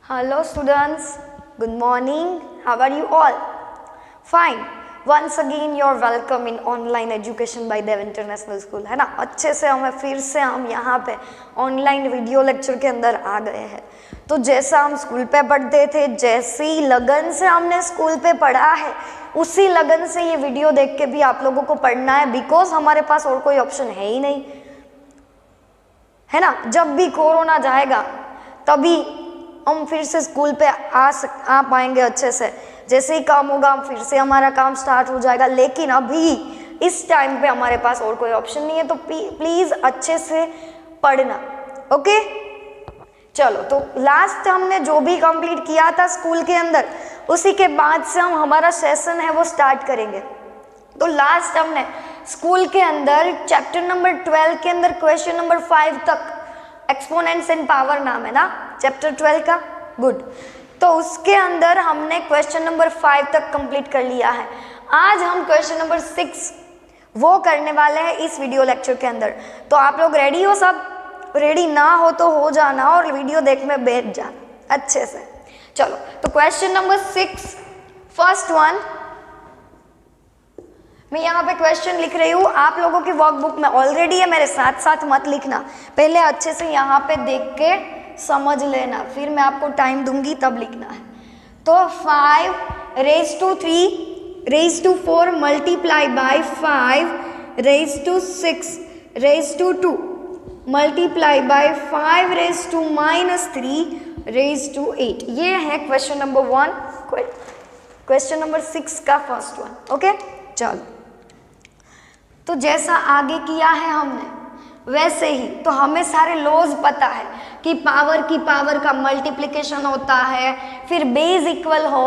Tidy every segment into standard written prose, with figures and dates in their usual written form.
Hello students, good morning. How are you all? Fine. Once again you are welcome in online education by Dev International School, है ना। अच्छे से हम यहाँ पे ऑनलाइन वीडियो लेक्चर के अंदर आ गए हैं। तो जैसा हम स्कूल पे पढ़ते थे, जैसी लगन से हमने स्कूल पे पढ़ा है, उसी लगन से ये वीडियो देख के भी आप लोगों को पढ़ना है, बिकॉज हमारे पास और कोई ऑप्शन है ही नहीं, है ना। जब भी कोरोना जाएगा तभी हम फिर से स्कूल पे आ पाएंगे अच्छे से। जैसे ही काम होगा हम फिर से हमारा काम स्टार्ट हो जाएगा, लेकिन अभी इस टाइम पे हमारे पास और कोई ऑप्शन नहीं है। तो प्लीज अच्छे से पढ़ना, ओके। चलो, तो लास्ट हमने जो भी कंप्लीट किया था स्कूल के अंदर, उसी के बाद से हम हमारा सेशन है वो स्टार्ट करेंगे। तो लास्ट हमने स्कूल के अंदर चैप्टर नंबर 12 के अंदर क्वेश्चन नंबर 5 तक, एक्सपोनेंट्स एंड पावर नाम है ना चैप्टर 12 का, गुड। तो उसके अंदर हमने क्वेश्चन नंबर 5 तक कंप्लीट कर लिया है। आज हम क्वेश्चन नंबर 6 वो करने वाले हैं इस वीडियो लेक्चर के अंदर। तो आप लोग रेडी हो? सब रेडी ना हो तो हो जाना और वीडियो देखने बैठ जाना अच्छे से। चलो, तो क्वेश्चन नंबर 6 फर्स्ट वन, मैं यहाँ पे क्वेश्चन लिख रही हूँ, आप लोगों की वर्कबुक में ऑलरेडी है, मेरे साथ साथ मत लिखना, पहले अच्छे से यहाँ पे देख के समझ लेना, फिर मैं आपको टाइम दूंगी तब लिखना है। तो 5 raised to 3 raised to 4 multiply by 5 raised to 6 raised to 2 multiply by 5 raised to -3 raised to 8। ये है क्वेश्चन नंबर 1, क्वेश्चन नंबर 6 का फर्स्ट वन, ओके। चलो, तो जैसा आगे किया है हमने वैसे ही, तो हमें सारे लॉज पता है कि पावर की पावर का मल्टीप्लिकेशन होता है, फिर बेस इक्वल हो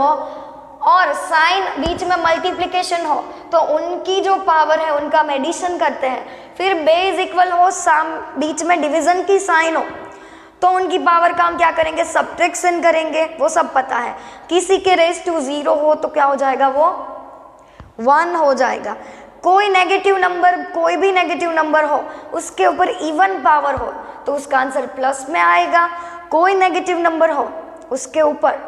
और साइन बीच में मल्टीप्लिकेशन हो तो उनकी जो पावर है उनका हम एडिशन करते हैं, फिर बेस इक्वल हो, बीच में डिवीजन की साइन हो तो उनकी पावर का हम क्या करेंगे, सब्ट्रैक्शन करेंगे, वो सब पता है। किसी के रेज टू 0 हो तो क्या हो जाएगा, वो 1 हो जाएगा। कोई नेगेटिव नंबर, कोई भी नेगेटिव नंबर हो उसके ऊपर इवन पावर हो तो उसका आंसर प्लस में आएगा। कोई नेगेटिव नंबर हो उसके ऊपर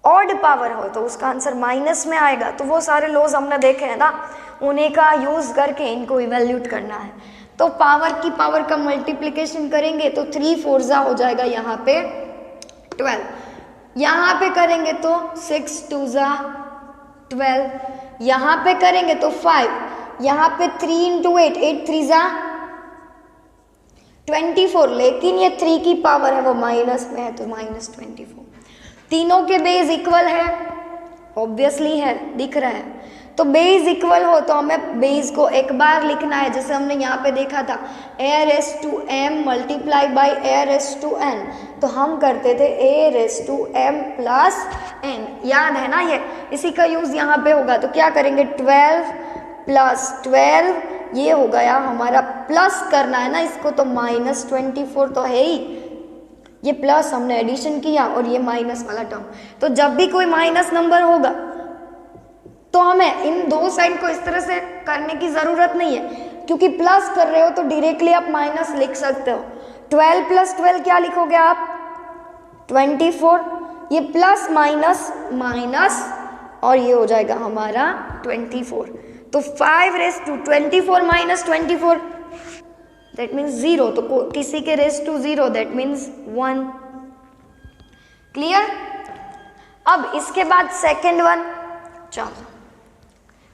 ऑड पावर हो तो उसका आंसर माइनस में आएगा। तो वो सारे लॉज हमने देखे हैं ना, उन्हीं का यूज करके इनको इवेल्यूट करना है। तो पावर की पावर का मल्टीप्लिकेशन करेंगे तो 3 4 हो जाएगा यहाँ पे 12, यहाँ पे करेंगे तो 6 2 12, यहाँ पे करेंगे तो 5, यहाँ पे 3 × 8 8 3 24, लेकिन ये 3 की पावर है वो माइनस में है तो -24। तीनों के बेस इक्वल है, ऑब्वियसली है, दिख रहा है। तो बेस इक्वल हो तो हमें बेस को एक बार लिखना है, जैसे हमने यहाँ पे देखा था a⁻m मल्टीप्लाई बाई a⁻n, तो हम करते थे a⁻m + n, याद है ना ये, इसी का यूज यहाँ पे होगा। तो क्या करेंगे, 12 + 12, ये हो गया हमारा, प्लस करना है ना इसको तो -24 तो है ही, ये प्लस हमने एडिशन किया और ये माइनस वाला टर्म। तो जब भी कोई माइनस नंबर होगा तो हमें इन दो साइन को इस तरह से करने की ज़रूरत नहीं है, क्योंकि प्लस कर रहे हो तो डायरेक्टली आप माइनस लिख सकते हो। 12 + 12 क्या लिखोगे आप, 24, ये प्लस माइनस माइनस और ये हो जाएगा हमारा 24। तो 5 raised to 24 - 24 दैट मीन्स 0, तो किसी के raised to 0 that means 1। Clear? अब इसके बाद सेकेंड वन, चलो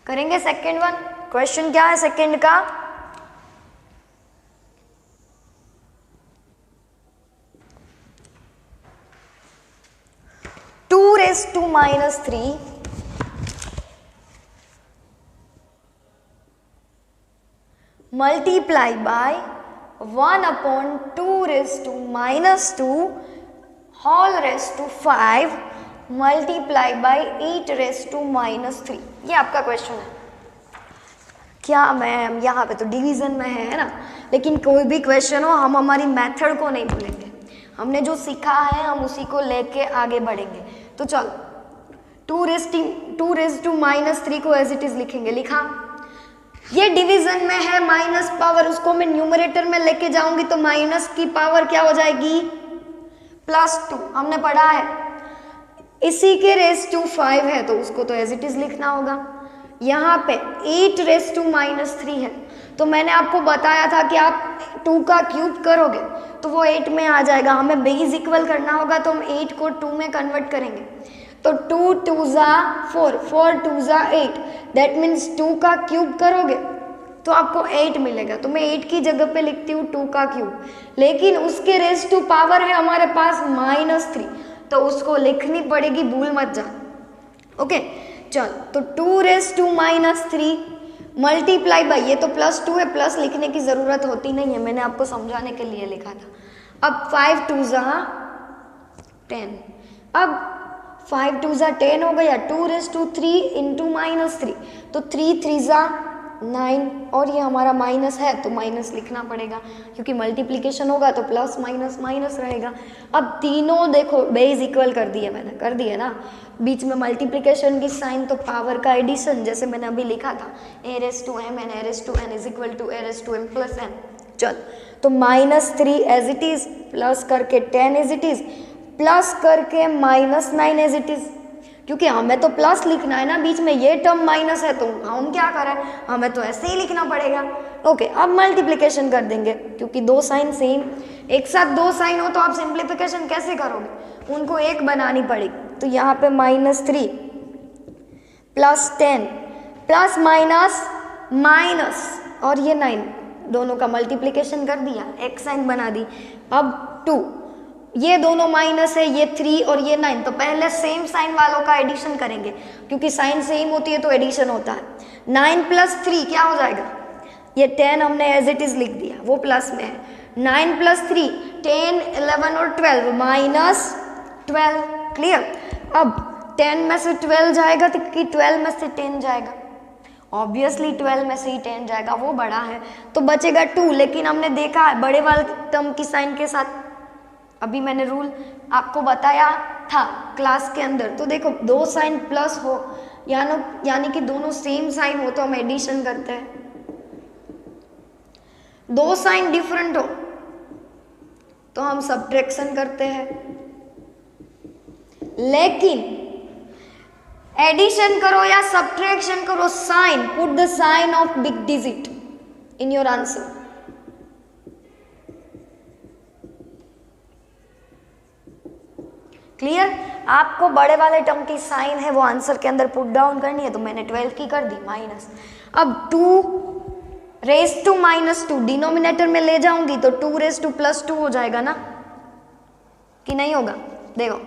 करेंगे सेकेंड वन। क्वेश्चन क्या है सेकेंड का, two raised to -3 multiply by 1/2 raised to -2 whole raised to 5 multiply by 8 raised to -3। ये आपका क्वेश्चन है। क्या मैम, यहाँ पे तो डिवीजन में है ना, लेकिन कोई भी क्वेश्चन हो हम हमारी मेथड को नहीं भूलेंगे, हमने जो सीखा है हम उसी को लेके आगे बढ़ेंगे। तो चलो, 2 raised to -3 को एज इट इज लिखेंगे, लिखा। ये डिवीजन में है, माइनस पावर उसको मैं न्यूमरेटर में लेके जाऊंगी तो माइनस की पावर क्या हो जाएगी, +2 हमने पढ़ा है, इसी के रेस टू 5 है तो उसको तो एज इट इज लिखना होगा। यहाँ पे 8 रेस टू -3 है, तो मैंने आपको बताया था कि आप 2 का क्यूब करोगे तो वो 8 में आ जाएगा। हमें बेस इक्वल करना होगा तो हम 8 को 2 में कन्वर्ट करेंगे, तो 2 2 ज़ा 4, 4 2 ज़ा 8, दैट मीन्स 2 का क्यूब करोगे तो आपको 8 मिलेगा। तो मैं 8 की जगह पे लिखती हूँ 2 का क्यूब, लेकिन उसके रेस टू पावर है हमारे पास -3, तो उसको लिखनी पड़ेगी, भूल मत जा। ओके चल, तो 2 रेस टू -3 मल्टीप्लाई बाई, ये तो +2 है, प्लस लिखने की ज़रूरत होती नहीं है, मैंने आपको समझाने के लिए लिखा था। अब 5 2 ज़ा 10, अब 5 2 ज़ा 10 हो गया, 2 रेस टू 3 इंटू -3, तो 3 3 ज़ा 9, और ये हमारा माइनस है तो माइनस लिखना पड़ेगा, क्योंकि मल्टीप्लिकेशन होगा तो प्लस माइनस माइनस रहेगा। अब तीनों देखो बेस इक्वल कर दिए, मैंने कर दिए ना, बीच में मल्टीप्लिकेशन की साइन तो पावर का एडिशन, जैसे मैंने अभी लिखा था a raise to m and a raise to n is equal to a raise to m plus n। चल, तो -3 एज इट इज, प्लस करके 10 एज इट इज, प्लस करके -9 एज इट इज, क्योंकि हमें तो प्लस लिखना है ना, बीच में ये टर्म माइनस है तो हम क्या करें, हमें तो ऐसे ही लिखना पड़ेगा। ओके, अब मल्टीप्लिकेशन कर देंगे, क्योंकि 2 साइन सेम, एक साथ 2 साइन हो तो आप सिंप्लीफिकेशन कैसे करोगे, उनको एक बनानी पड़ेगी। तो यहाँ पे -3 प्लस 10 प्लस माइनस माइनस और ये 9, दोनों का मल्टीप्लिकेशन कर दिया, एक साइन बना दी। अब 2, ये दोनों माइनस है, ये 3 और ये 9, तो पहले सेम साइन वालों का एडिशन करेंगे, क्योंकि साइन सेम होती है तो एडिशन होता है। 9 + 3 क्या हो जाएगा, ये 10 हमने एज इट इज लिख दिया, वो प्लस में है। 9 + 3 10 11 और 12 -12, क्लियर। अब 10 में से 12 जाएगा तो कि 12 में से 10 जाएगा, ऑब्वियसली 12 में से ही 10 जाएगा, वो बड़ा है तो बचेगा 2, लेकिन हमने देखा है बड़े वाले टर्म की साइन के साथ, अभी मैंने रूल आपको बताया था क्लास के अंदर, तो देखो 2 साइन प्लस हो यानी कि दोनों सेम साइन हो तो हम एडिशन करते हैं, 2 साइन डिफरेंट हो तो हम सब्ट्रैक्शन करते हैं, लेकिन एडिशन करो या सब्ट्रैक्शन करो, sign, put the sign of big digit in your answer. Clear, आपको बड़े वाले टर्म की साइन है वो आंसर के अंदर पुट डाउन करनी है, तो मैंने 12 की कर दी माइनस। अब 2 रेस टू -2 डिनोमिनेटर में ले जाऊंगी तो 2 रेस टू +2 हो जाएगा ना, कि नहीं होगा, देखो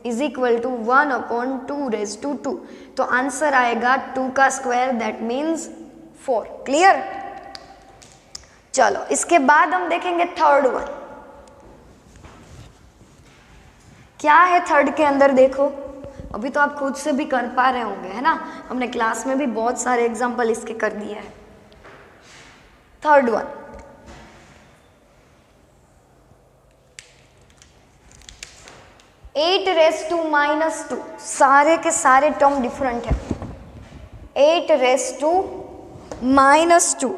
is equal to 1/2 raise to 2, तो आंसर आएगा 2 का स्क्वायर, दैट मीन्स 4। क्लियर, चलो इसके बाद हम देखेंगे थर्ड वन, क्या है थर्ड के अंदर। देखो अभी तो आप खुद से भी कर पा रहे होंगे, है ना, हमने क्लास में भी बहुत सारे एग्जांपल इसके कर दिए हैं। Third one, eight raise to -2, सारे के सारे टर्म डिफरेंट है। 8 raise to -2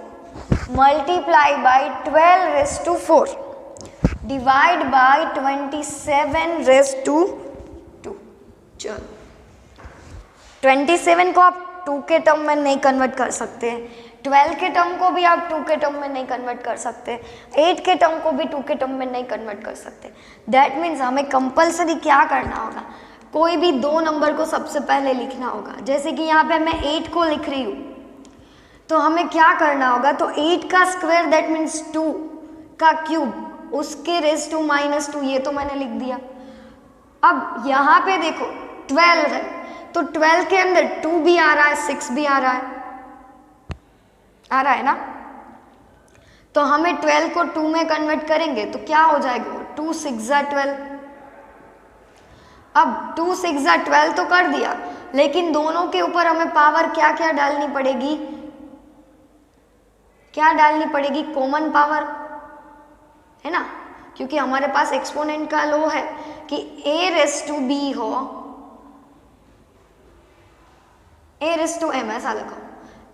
multiply by 12 raise to 4 divide by 27 raise to 2। चलो 27 को आप 2 के टर्म में नहीं कन्वर्ट कर सकते, 12 के टर्म को भी आप 2 के टर्म में नहीं कन्वर्ट कर सकते, 8 के टर्म को भी 2 के टर्म में नहीं कन्वर्ट कर सकते। दैट मीन्स हमें कंपलसरी क्या करना होगा, कोई भी 2 नंबर को सबसे पहले लिखना होगा। जैसे कि यहाँ पे मैं 8 को लिख रही हूँ तो हमें क्या करना होगा, तो 8 का स्क्वायर दैट मीन्स 2 का क्यूब, उसके रेस टू -2, ये तो मैंने लिख दिया। अब यहाँ पे देखो 12 है तो 12 के अंदर 2 भी आ रहा है, 6 भी आ रहा है ना, तो हमें 12 को 2 में कन्वर्ट करेंगे तो क्या हो जाएगा, 2 6 ज़ा 12। अब 2 6 ज़ा 12 तो कर दिया, लेकिन दोनों के ऊपर हमें पावर क्या क्या डालनी पड़ेगी, क्या डालनी पड़ेगी, कॉमन पावर, है ना, क्योंकि हमारे पास एक्सपोनेंट का लॉ है कि a रेस टू b हो, a रेस टू m, ऐसा लिखो,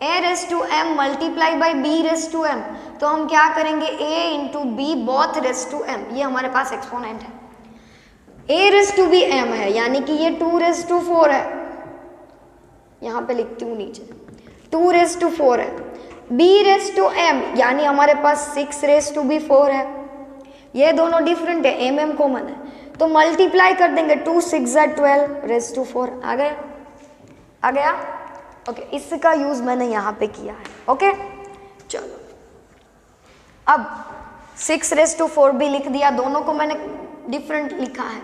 a raise to m multiply by b raise to m, तो हम क्या करेंगे, a into B both raise to m, ये हमारे पास एक्सपोनेंट है। a raise to B m है, यानी कि ये 2 रेस टू 4 है, यहाँ पे लिखती हूँ नीचे 2 रेस टू 4 है। b रेस टू m यानी हमारे पास 6 रेस टू बी 4 है, ये दोनों डिफरेंट है, m कॉमन है, तो मल्टीप्लाई कर देंगे 2 6 12 रेस टू 4 आ गया। ओके, इसका यूज मैंने यहाँ पे किया है। ओके चलो, अब 6 रेस टू 4 भी लिख दिया, दोनों को मैंने डिफरेंट लिखा है।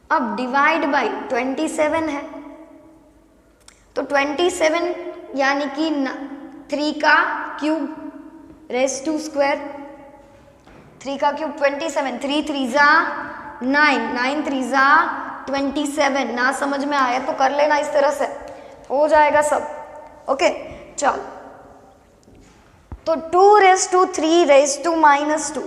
अब डिवाइड बाई 27 है, तो 27 यानी कि 3 का क्यूब रेस टू स्क्वायर, 3 का क्यूब 27, 3 3 जा 9, 9 3 जा 27। ना समझ में आया तो कर लेना, इस तरह से हो जाएगा सब। ओके चलो, तो 2 रेस टू 3 रेस टू -2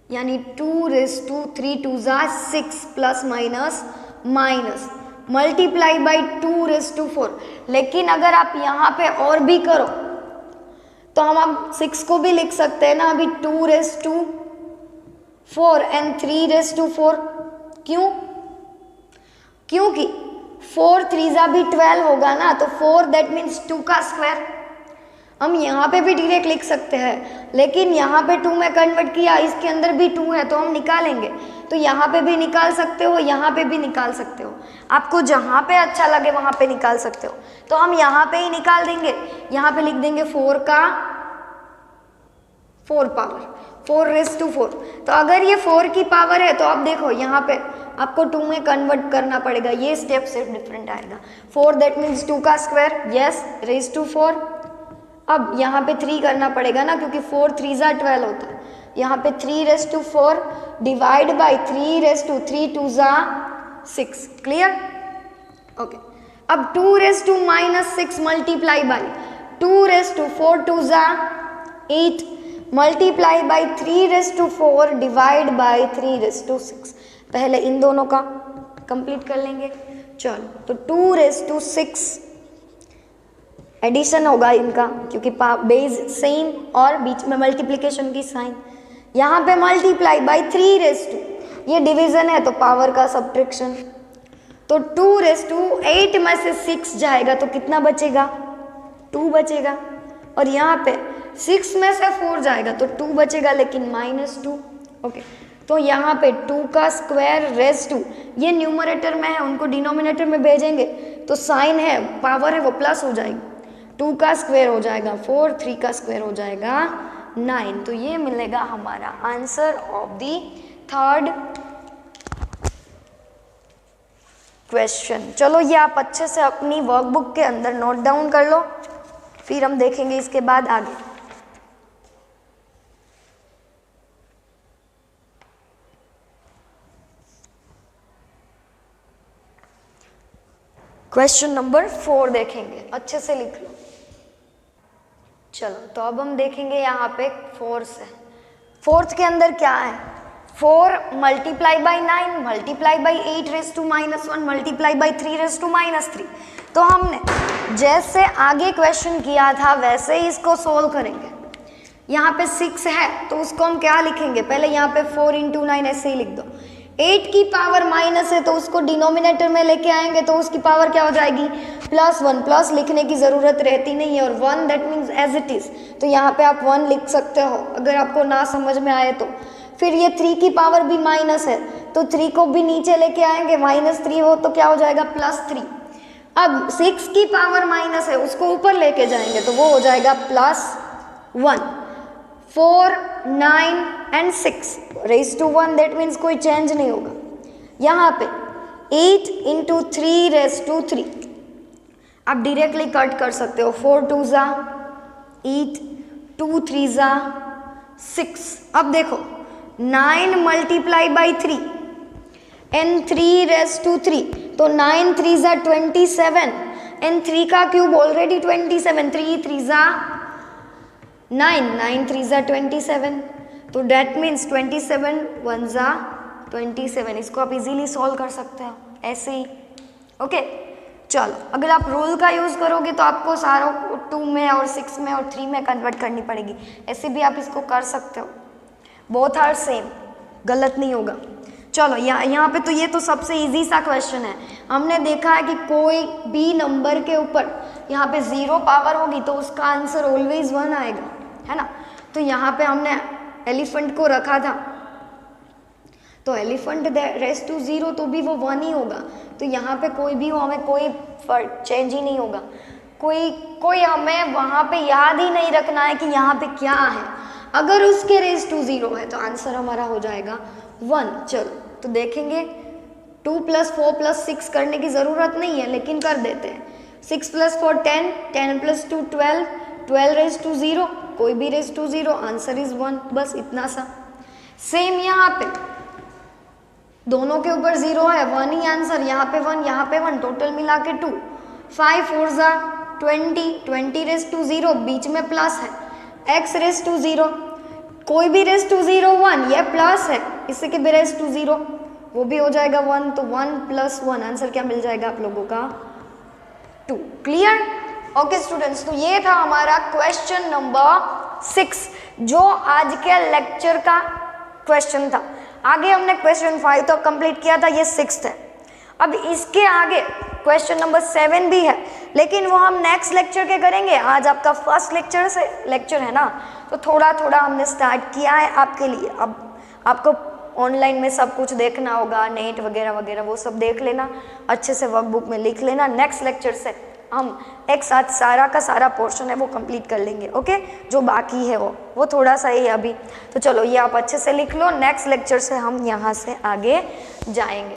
यानी 2 रेस टू 3 2 जा 6 plus minus minus multiply by 2 raise to 4। लेकिन अगर आप यहाँ पे और भी करो तो हम अब 6 को भी लिख सकते हैं ना अभी, 2 raise to 4 and 3 raise to 4। क्यों? क्योंकि 4 3 जा भी 12 होगा ना, तो 4 दैट मीन्स 2 का स्क्वायर। हम यहाँ पे भी डायरेक्ट लिख सकते हैं, लेकिन यहाँ पे 2 में कन्वर्ट किया, इसके अंदर भी 2 है तो हम निकालेंगे, तो यहाँ पे भी निकाल सकते हो, यहाँ पे भी निकाल सकते हो, आपको जहाँ पे अच्छा लगे वहाँ पे निकाल सकते हो। तो हम यहाँ पे ही निकाल देंगे, यहाँ पे लिख देंगे 4 का 4 पावर 4 रेस टू 4। तो अगर ये 4 की पावर है तो आप देखो यहाँ पे आपको 2 में कन्वर्ट करना पड़ेगा, ये स्टेप सिर्फ डिफरेंट आएगा। 4 दैट मीन्स 2 का स्क्वायर, यस रेस टू 4। अब यहाँ पे 3 करना पड़ेगा ना, क्योंकि 4 3 जा 12 होता है, यहाँ पे 3 raise to 4 divide by 3 raise to 3 2 जा 6। क्लियर? ओके, अब 2 raise to -6 multiply by 2 raise to 4 2 जा 8 multiply by 3 raise to 4 divide by 3 raise to 6। पहले इन दोनों का कंप्लीट कर लेंगे। चलो, तो 2 रेस टू 6 एडिशन होगा इनका, क्योंकि बेस सेम और बीच में मल्टीप्लिकेशन की साइन, यहाँ पे मल्टीप्लाई बाई 3 रेस टू, ये डिवीजन है तो पावर का सब्ट्रैक्शन, तो 2 रेस टू 8 में से 6 जाएगा तो कितना बचेगा? 2 बचेगा। और यहाँ पे 6 में से 4 जाएगा तो 2 बचेगा, लेकिन -2। ओके, तो यहाँ पे 2 का स्क्वायर रेस टू, ये न्यूमरेटर में है, उनको डिनोमिनेटर में भेजेंगे तो साइन है, पावर है, वो प्लस हो जाएगी। 2 का स्क्वायर हो जाएगा 4, 3 का स्क्वायर हो जाएगा 9। तो ये मिलेगा हमारा answer of the third question. चलो, ये आप अच्छे से अपनी वर्कबुक के अंदर नोट डाउन कर लो, फिर हम देखेंगे इसके बाद आगे। क्वेश्चन नंबर 4 देखेंगे, अच्छे से लिख लो। चलो, तो अब हम देखेंगे यहाँ पे 4 से। 4th के अंदर क्या है? 4 multiply by 9 multiply by 8 raise to -1 multiply by 3 raise to -3। तो हमने जैसे आगे क्वेश्चन किया था वैसे ही इसको सोल्व करेंगे। यहाँ पे 6 है तो उसको हम क्या लिखेंगे? पहले यहाँ पे 4 × 9 ऐसे ही लिख दो। 8 की पावर माइनस है तो उसको डिनोमिनेटर में लेके आएंगे तो उसकी पावर क्या हो जाएगी? +1। प्लस लिखने की ज़रूरत रहती नहीं है, और 1 that means as it is, तो यहाँ पे आप 1 लिख सकते हो अगर आपको ना समझ में आए तो। फिर ये 3 की पावर भी माइनस है तो 3 को भी नीचे लेके आएंगे, -3 हो तो क्या हो जाएगा? +3। अब 6 की पावर माइनस है, उसको ऊपर लेके जाएंगे तो वो हो जाएगा +1। 4 9 and 6 raise to 1 that means कोई चेंज नहीं होगा। यहाँ पे 8 × 3 रेज़ टू 3 आप डायरेक्टली कट कर सकते हो। 4 2 जा 8 2 3 जा 6। अब देखो 9 multiply by 3 and 3 raise to 3, तो 9 3 जा 27 एंड 3 का क्यूब ऑलरेडी 27, 3 3 जा 9 9 3 जा 27, तो डैट मीन्स 27 1 जा 27। इसको आप इजीली सॉल्व कर सकते हो ऐसे ही। ओके, चलो, अगर आप रूल का यूज़ करोगे तो आपको सारों को 2 में और 6 में और 3 में कन्वर्ट करनी पड़ेगी। ऐसे भी आप इसको कर सकते हो, बोथ आर सेम। गलत नहीं होगा। चलो यहाँ पे तो ये तो सबसे इजी सा क्वेश्चन है। हमने देखा है कि कोई भी नंबर के ऊपर यहाँ पे 0 पावर होगी तो उसका आंसर ऑलवेज 1 आएगा, है ना। तो यहाँ पे हमने एलिफेंट को रखा था, तो एलिफेंट रेस टू 0 तो भी वो 1 ही होगा। तो यहाँ पे कोई भी हो, हमें कोई चेंज ही नहीं होगा। कोई हमें वहाँ पे याद ही नहीं रखना है कि यहाँ पे क्या है। अगर उसके रेस टू 0 है तो आंसर हमारा हो जाएगा 1। चलो तो देखेंगे 2 + 4 + 6 करने की ज़रूरत नहीं है, लेकिन कर देते हैं। 6 + 4 10, 10 + 2 12, 12 रेस टू 0, कोई भी रेस टू 0, आंसर इज 1, बस इतना सा। सेम यहाँ पे दोनों के ऊपर 0 है, 1 ही आंसर, यहाँ पे 1, यहाँ पे 1, टोटल मिला के 2। 5 4 ज़ा 20, 20 रेस टू 0, बीच में प्लस है, x रेस टू 0, कोई भी रेस टू 0 1, ये प्लस है, इसी के भी रेस टू 0, वो भी हो जाएगा 1। तो 1 + 1 आंसर क्या मिल जाएगा आप लोगों का 2। क्लियर? ओके स्टूडेंट्स, तो ये था हमारा क्वेश्चन नंबर 6 जो आज के लेक्चर का क्वेश्चन था। आगे हमने क्वेश्चन 5 तो कंप्लीट किया था, ये 6th है। अब इसके आगे क्वेश्चन नंबर 7 भी है, लेकिन वो हम नेक्स्ट लेक्चर के करेंगे। आज आपका फर्स्ट लेक्चर है ना, तो थोड़ा थोड़ा हमने स्टार्ट किया है आपके लिए। अब आपको ऑनलाइन में सब कुछ देखना होगा, नेट वगैरह वगैरह वो सब देख लेना, अच्छे से वर्कबुक में लिख लेना। नेक्स्ट लेक्चर से हम एक साथ सारा का सारा पोर्शन है वो कंप्लीट कर लेंगे। ओके, जो बाकी है वो थोड़ा सा ही है अभी। तो चलो ये आप अच्छे से लिख लो, नेक्स्ट लेक्चर से हम यहाँ से आगे जाएंगे।